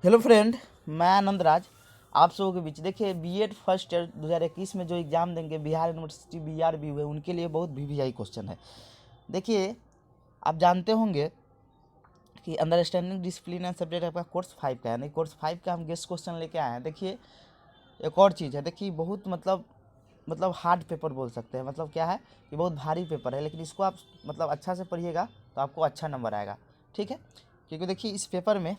Hello friend, मैं आनंद राज आप सबों के बीच। देखिए, बीएड फर्स्ट ईयर 2021 में जो एग्ज़ाम देंगे बिहार यूनिवर्सिटी बीआरबी हुए, उनके लिए बहुत वीवीआई क्वेश्चन है। देखिए, आप जानते होंगे कि अंडरस्टैंडिंग डिसिप्लिन एंड सब्जेक्ट आपका कोर्स 5 का है, नहीं कोर्स 5 का हम गेस्ट क्वेश्चन लेके आए हैं। देखिए, एक और चीज़ है। देखिए, बहुत मतलब हार्ड पेपर बोल सकते हैं। मतलब क्या है कि बहुत भारी पेपर है, लेकिन इसको आप मतलब अच्छा से पढ़िएगा तो आपको अच्छा नंबर आएगा। ठीक है, क्योंकि देखिए इस पेपर में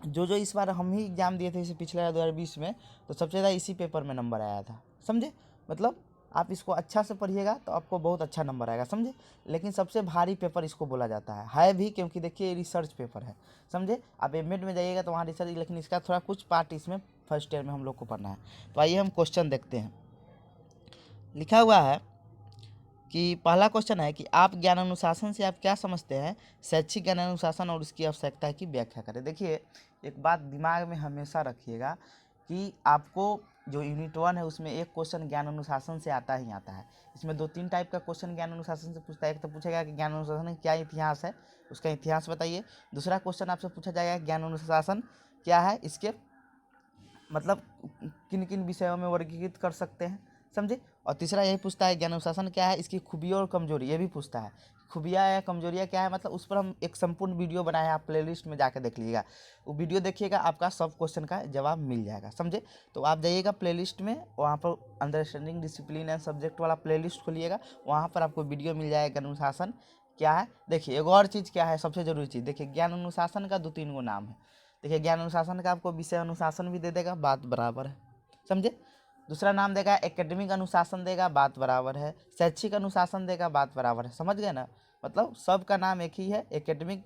जो इस बार हम ही एग्ज़ाम दिए थे इसे पिछले 2020 में, तो सबसे ज़्यादा इसी पेपर में नंबर आया था। समझे? मतलब आप इसको अच्छा से पढ़िएगा तो आपको बहुत अच्छा नंबर आएगा। समझे? लेकिन सबसे भारी पेपर इसको बोला जाता है भी, क्योंकि देखिए ये रिसर्च पेपर है। समझे? आप एमएड में जाइएगा तो वहाँ रिसर्च, लेकिन इसका थोड़ा कुछ पार्ट इसमें फर्स्ट ईयर में हम लोग को पढ़ना है। तो आइए हम क्वेश्चन देखते हैं। लिखा हुआ है कि पहला क्वेश्चन है कि आप ज्ञान अनुशासन से आप क्या समझते हैं? शैक्षिक ज्ञान अनुशासन और उसकी आवश्यकता की व्याख्या करें। देखिए, एक बात दिमाग में हमेशा रखिएगा कि आपको जो यूनिट 1 है उसमें एक क्वेश्चन ज्ञान अनुशासन से आता ही आता है। इसमें 2-3 टाइप का क्वेश्चन ज्ञान अनुशासन से पूछता है। एक तो पूछेगा कि ज्ञान अनुशासन का क्या इतिहास है, उसका इतिहास बताइए। दूसरा क्वेश्चन आपसे पूछा जाएगा ज्ञान अनुशासन क्या है, इसके मतलब किन किन विषयों में वर्गीकृत कर सकते हैं। समझे? और तीसरा यही पूछता है ज्ञान अनुशासन क्या है, इसकी खूबियाँ और कमजोरी, ये भी पूछता है। खूबियाँ या कमजोरियाँ क्या है, मतलब उस पर हम एक संपूर्ण वीडियो बनाए हैं, आप प्लेलिस्ट में जाकर देख लीजिएगा। वो वीडियो देखिएगा, आपका सब क्वेश्चन का जवाब मिल जाएगा। समझे? तो आप जाइएगा प्लेलिस्ट में, वहाँ पर अंडरस्टैंडिंग डिसिप्लिन एंड सब्जेक्ट वाला प्लेलिस्ट खोलिएगा, वहाँ पर आपको वीडियो मिल जाएगा ज्ञान अनुशासन क्या है। देखिए, एक और चीज़ क्या है, सबसे जरूरी चीज़, देखिए ज्ञान अनुशासन का 2-3 गो नाम है। देखिए, ज्ञान अनुशासन का आपको विषय अनुशासन भी दे देगा, बात बराबर है। समझे? दूसरा नाम देगा एकेडमिक अनुशासन देगा, बात बराबर है। शैक्षिक अनुशासन देगा, बात बराबर है। समझ गए ना? मतलब सबका नाम एक ही है, एकेडमिक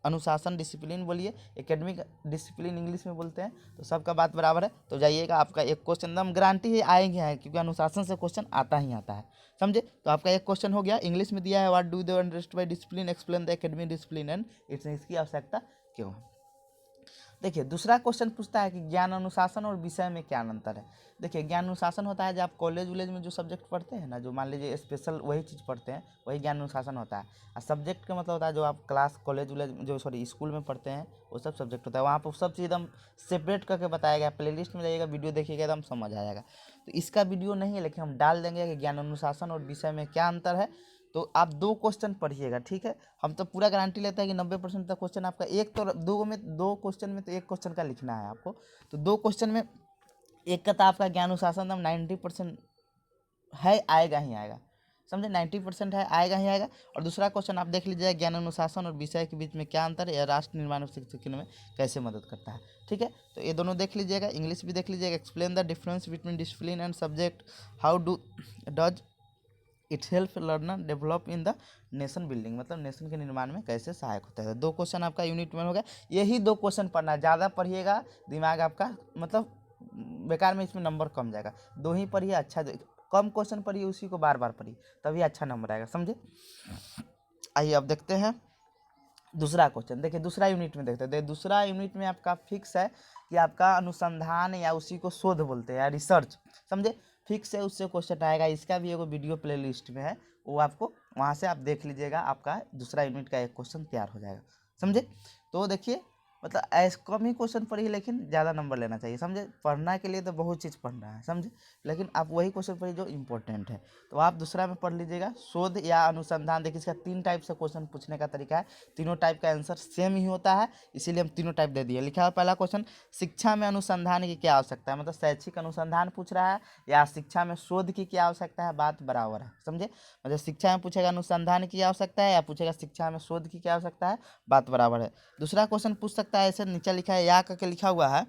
अनुशासन डिसिप्लिन बोलिए, एकेडमिक डिसिप्लिन इंग्लिश में बोलते हैं, तो सबका बात बराबर है। तो जाइएगा, आपका एक क्वेश्चन एकदम गारंटी है आएंगे हैं, क्योंकि अनुशासन से क्वेश्चन आता ही आता है। समझे? तो आपका एक क्वेश्चन हो गया। इंग्लिश में दिया है what do they understand by discipline, explain the academic discipline and इसकी आवश्यकता क्यों है। देखिए, दूसरा क्वेश्चन पूछता है कि ज्ञान अनुशासन और विषय में क्या अंतर है। देखिए, ज्ञान अनुशासन होता है जब आप कॉलेज वॉलेज में जो सब्जेक्ट पढ़ते हैं ना, जो मान लीजिए स्पेशल वही चीज़ पढ़ते हैं, वही ज्ञान अनुशासन होता है। और सब्जेक्ट का मतलब होता है जो आप क्लास कॉलेज वॉलेज जो सॉरी स्कूल में पढ़ते हैं, वो सब सब्जेक्ट होता है। वहाँ पर सब चीज़ एकदम सेपरेट करके बताया गया। प्ले लिस्ट में जाइएगा, वीडियो देखिएगा, एकदम समझ आ जाएगा। तो इसका वीडियो नहीं है, लेकिन हम डाल देंगे कि ज्ञान अनुशासन और विषय में क्या अंतर है। तो आप 2 क्वेश्चन पढ़िएगा, ठीक है? हम तो पूरा गारंटी लेते हैं कि 90% तक क्वेश्चन आपका, एक तो दो क्वेश्चन में तो एक क्वेश्चन का लिखना है आपको। तो 2 क्वेश्चन में एक का तो आपका ज्ञान अनुशासन हम 90% है, आएगा ही आएगा। समझे? 90% है, आएगा ही आएगा। और दूसरा क्वेश्चन आप देख लीजिए, ज्ञान अनुशासन और विषय के बीच में क्या अंतर है, या राष्ट्र निर्माण और शिक्षण में कैसे मदद करता है। ठीक है, तो ये दोनों देख लीजिएगा, इंग्लिश भी देख लीजिएगा। Explain the difference between discipline and subject, how does it's help learner develop in the nation building, मतलब नेशन के निर्माण में कैसे सहायक होता है। 2 क्वेश्चन आपका यूनिट 1 हो गया। यही 2 क्वेश्चन पढ़ना है, ज़्यादा पढ़िएगा दिमाग आपका मतलब बेकार में, इसमें नंबर कम जाएगा। 2 ही पढ़िए, अच्छा कम क्वेश्चन पढ़िए, उसी को बार बार पढ़िए, तभी अच्छा नंबर आएगा। समझे? आइए अब देखते हैं दूसरा क्वेश्चन। देखिए, दूसरा यूनिट में देखते हैं। देखिए, दूसरा यूनिट में आपका फिक्स है कि आपका अनुसंधान या उसी को शोध बोलते हैं या रिसर्च। समझे? फिक्स है, उससे क्वेश्चन आएगा। इसका भी एगो वीडियो प्ले लिस्ट में है, वो आपको वहाँ से आप देख लीजिएगा, आपका दूसरा यूनिट का एक क्वेश्चन तैयार हो जाएगा। समझे? तो देखिए, मतलब ऐसे कम ही क्वेश्चन पढ़िए, लेकिन ज़्यादा नंबर लेना चाहिए। समझे? पढ़ना के लिए तो बहुत चीज़ पढ़ना है। समझे? लेकिन आप वही क्वेश्चन पढ़िए जो इंपॉर्टेंट है। तो आप दूसरा में पढ़ लीजिएगा, शोध या अनुसंधान। देखिए, इसका 3 टाइप से क्वेश्चन पूछने का तरीका है, तीनों टाइप का आंसर सेम ही होता है, इसीलिए हम तीनों टाइप दे दिए। लिखा है पहला क्वेश्चन, शिक्षा में अनुसंधान की क्या आवश्यकता है, मतलब शैक्षिक अनुसंधान पूछ रहा है या शिक्षा में शोध की क्या आवश्यकता है, बात बराबर है। समझे? मतलब शिक्षा में पूछेगा अनुसंधान की आवश्यकता है, या पूछेगा शिक्षा में शोध की क्या आवश्यकता है, बात बराबर है। दूसरा क्वेश्चन पूछ सकता है, ऐसे नीचे लिखा है, या करके लिखा हुआ है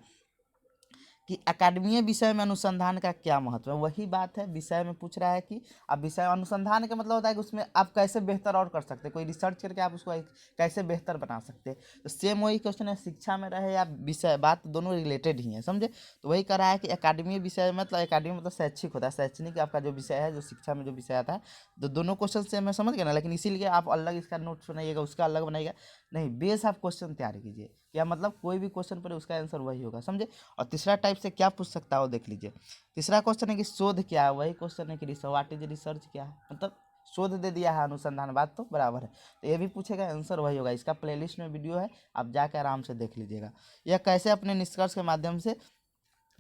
कि अकादमीय विषय में अनुसंधान का क्या महत्व है। वही बात है, विषय में पूछ रहा है कि अब विषय अनुसंधान का मतलब होता है कि उसमें आप कैसे बेहतर और कर सकते हैं, कोई रिसर्च करके आप उसको कैसे बेहतर बना सकते हैं। तो सेम वही क्वेश्चन है, शिक्षा में रहे या विषय, बात दोनों रिलेटेड ही है। समझे? तो वही कर रहा है कि अकादमीय विषय मतलब अकादमी मतलब शैक्षिक होता है, शैक्षणिक आपका जो विषय है, जो शिक्षा में जो विषय आता है। तो दोनों क्वेश्चन से मैं समझ गया ना, लेकिन इसीलिए आप अलग इसका नोट्स बनाइएगा, उसका अलग बनाइएगा नहीं, बेस आप क्वेश्चन तैयार कीजिए, क्या मतलब कोई भी क्वेश्चन पड़े उसका आंसर वही होगा। समझे? और तीसरा टाइप से क्या पूछ सकता है वो देख लीजिए। तीसरा क्वेश्चन है कि शोध क्या है, वही क्वेश्चन है कि व्हाट इज रिसर्च क्या है, मतलब शोध दे दिया है अनुसंधान, बात तो बराबर है। तो ये भी पूछेगा, आंसर वही होगा। इसका प्लेलिस्ट में वीडियो है, आप जाके आराम से देख लीजिएगा। यह कैसे अपने निष्कर्ष के माध्यम से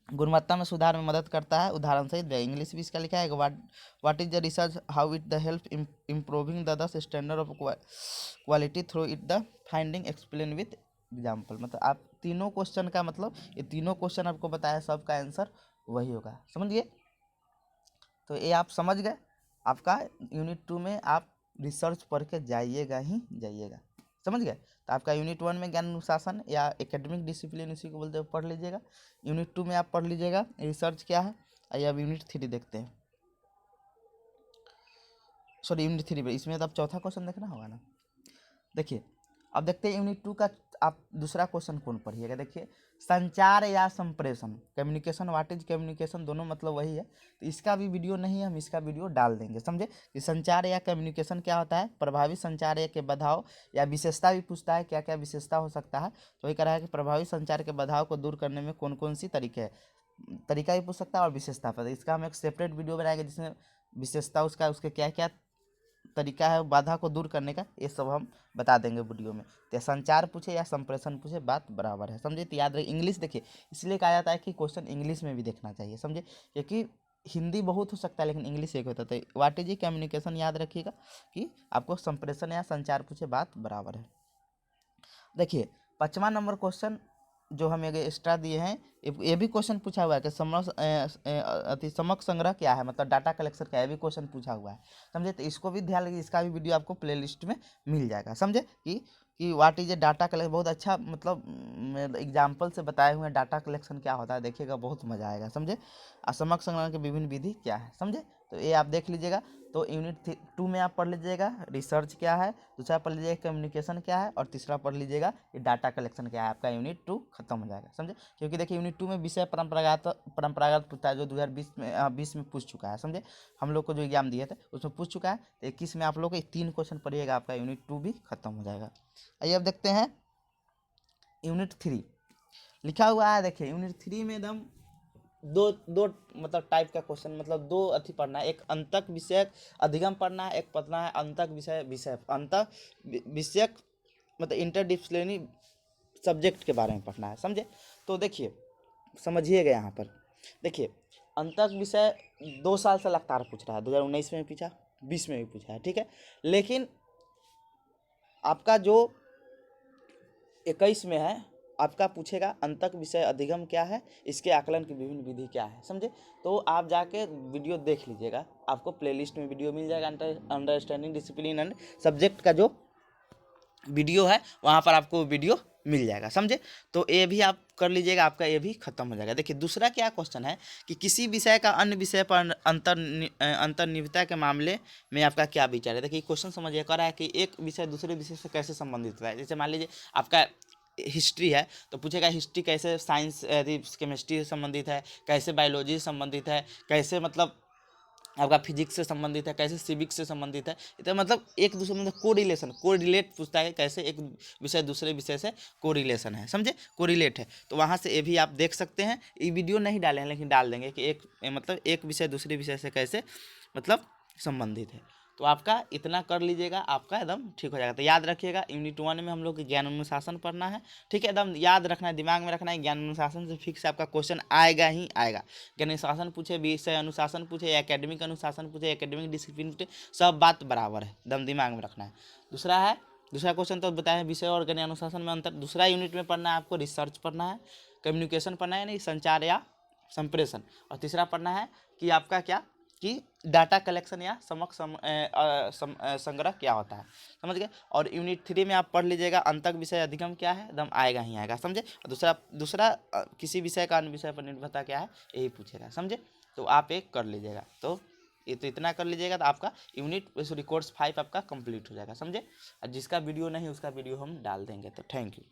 गुणवत्ता में सुधार में मदद करता है, उदाहरण सहित इंग्लिश भी इसका लिखा है। What is the research, how it the help improving the this standard of quality through it the finding explain with example. मतलब आप तीनों क्वेश्चन का मतलब, ये तीनों क्वेश्चन आपको बताया, सबका आंसर वही होगा, समझ गए। तो ये आप समझ गए। आपका यूनिट 2 में आप रिसर्च पढ़ के जाइएगा ही जाइएगा, समझ गए। तो आपका यूनिट 1 में ज्ञान अनुशासन या एकेडमिक डिसिप्लिन, इसी को बोलते हैं, पढ़ लीजिएगा। यूनिट 2 में आप पढ़ लीजिएगा रिसर्च क्या है। आइए अब यूनिट 3 देखते हैं। सॉरी, यूनिट 3 में इसमें तो अब चौथा क्वेश्चन देखना होगा ना। देखिए अब देखते हैं यूनिट 2 का आप दूसरा क्वेश्चन कौन पढ़िएगा। देखिए, संचार या संप्रेषण, कम्युनिकेशन, व्हाट इज कम्युनिकेशन, दोनों मतलब वही है। तो इसका भी वीडियो नहीं है, हम इसका वीडियो डाल देंगे, समझे। कि संचार या कम्युनिकेशन क्या होता है, प्रभावी संचार या के बधाव या विशेषता भी पूछता है, क्या क्या विशेषता हो सकता है। तो वही कह रहा है कि प्रभावी संचार के बधाव को दूर करने में कौन कौन सी तरीके है, तरीका भी पूछ सकता है और विशेषता पर। इसका हम एक सेपरेट वीडियो बनाएंगे जिसमें विशेषता उसका, उसके क्या क्या तरीका है बाधा को दूर करने का, ये सब हम बता देंगे वीडियो में। तो संचार पूछे या संप्रेषण पूछे, बात बराबर है, समझे। तो याद रखिए, इंग्लिश देखिए, इसलिए कहा जाता है कि क्वेश्चन इंग्लिश में भी देखना चाहिए, समझे। क्योंकि हिंदी बहुत हो सकता है लेकिन इंग्लिश एक होता है। तो व्हाट इज कम्युनिकेशन याद रखिएगा कि आपको संप्रेषण या संचार पूछे, बात बराबर है। देखिए 5वां नंबर क्वेश्चन जो हम एक्स्ट्रा दिए हैं, ये भी क्वेश्चन पूछा हुआ है कि समक संग्रह क्या है, मतलब डाटा कलेक्शन क्या है, ये भी क्वेश्चन पूछा हुआ है, समझे। तो इसको भी ध्यान लगे, इसका भी वीडियो आपको प्लेलिस्ट में मिल जाएगा, समझे। कि what is a data collection, बहुत अच्छा मतलब एग्जाम्पल से बताए हुए हैं डाटा कलेक्शन क्या होता है, देखिएगा बहुत मजा आएगा, समझे। समक संग्रह की विभिन्न विधि क्या है, समझे। तो ये आप देख लीजिएगा। तो यूनिट 2 में आप पढ़ लीजिएगा रिसर्च क्या है, दूसरा पढ़ लीजिएगा कम्युनिकेशन क्या है, और तीसरा पढ़ लीजिएगा ये डाटा कलेक्शन क्या है। आपका यूनिट 2 खत्म हो जाएगा, समझे। क्योंकि देखिए यूनिट 2 में विषय परंपरागत पूछता है, जो 2020 में पूछ चुका है, समझे। हम लोग को जो एग्जाम दिए थे उसमें पूछ चुका है। तो 21 में आप लोग को 3 क्वेश्चन पढ़िएगा, आपका यूनिट 2 भी खत्म हो जाएगा। आइए अब देखते हैं यूनिट 3 लिखा हुआ है। देखिए यूनिट 3 में एकदम दो दो मतलब टाइप का क्वेश्चन, मतलब दो अथी पढ़ना है। एक अंतक विषयक अधिगम पढ़ना है, एक पढ़ना है अंतक विषयक मतलब इंटरडिसिप्लिनरी सब्जेक्ट के बारे में पढ़ना है, समझे। तो देखिए समझिएगा यहाँ पर। देखिए अंतक विषय 2 साल से लगातार पूछ रहा है, 2019 में भी पूछा, 20 में भी पूछा है, ठीक है। लेकिन आपका जो 21 में है, आपका पूछेगा अंतक विषय अधिगम क्या है, इसके आकलन की विभिन्न विधि क्या है, समझे। तो आप जाके वीडियो देख लीजिएगा, आपको प्लेलिस्ट में वीडियो मिल जाएगा। अंडरस्टैंडिंग डिसिप्लिन एंड सब्जेक्ट का जो वीडियो है वहाँ पर आपको वीडियो मिल जाएगा, समझे। तो ये भी आप कर लीजिएगा, आपका ये भी खत्म हो जाएगा। देखिए दूसरा क्या क्वेश्चन है कि किसी विषय का अन्य विषय पर अंतर्निहितता के मामले में आपका क्या विचार है। देखिए क्वेश्चन समझिए, कह रहा है कि एक विषय दूसरे विषय से कैसे संबंधित है। जैसे मान लीजिए आपका हिस्ट्री है, तो पूछेगा हिस्ट्री कैसे साइंस केमिस्ट्री से संबंधित है, कैसे बायोलॉजी से संबंधित है, कैसे मतलब आपका फिजिक्स से संबंधित है, कैसे सिविक्स से संबंधित है। तो मतलब एक दूसरे में कोरिलेट पूछता है, कैसे एक विषय दूसरे विषय से कोरिलेशन है, समझे, कोरिलेट है। तो वहाँ से ये भी आप देख सकते हैं। ये वीडियो नहीं डाले हैं लेकिन डाल देंगे कि एक विषय दूसरे विषय से कैसे मतलब संबंधित है। तो आपका इतना कर लीजिएगा, आपका एकदम ठीक हो जाएगा। तो याद रखिएगा यूनिट 1 में हम लोग ज्ञान अनुशासन पढ़ना है, ठीक है। एकदम याद रखना है, दिमाग में रखना है, ज्ञान अनुशासन से फिक्स आपका क्वेश्चन आएगा ही आएगा। ज्ञान अनुशासन पूछे, विषय अनुशासन पूछे, एकेडमिक अनुशासन पूछे, एकेडमिक डिसिप्लिन पूछे, सब बात बराबर है, एकदम दिमाग में रखना है। दूसरा क्वेश्चन तो बताया विषय और ज्ञान अनुशासन में अंतर। दूसरा यूनिट में पढ़ना है आपको रिसर्च पढ़ना है, कम्युनिकेशन पढ़ना है, नहीं संचार या संप्रेषण। और तीसरा पढ़ना है कि आपका क्या कि डाटा कलेक्शन या संग्रह क्या होता है, समझ गए। और यूनिट 3 में आप पढ़ लीजिएगा अंतक विषय अधिगम क्या है, एकदम आएगा ही आएगा, समझे। और दूसरा किसी विषय का अन्य विषय पर निर्भरता क्या है, यही पूछेगा, समझे। तो आप एक कर लीजिएगा। तो ये तो इतना कर लीजिएगा तो आपका कोर्स 5 आपका कंप्लीट हो जाएगा, समझे। और जिसका वीडियो नहीं उसका वीडियो हम डाल देंगे। तो थैंक यू।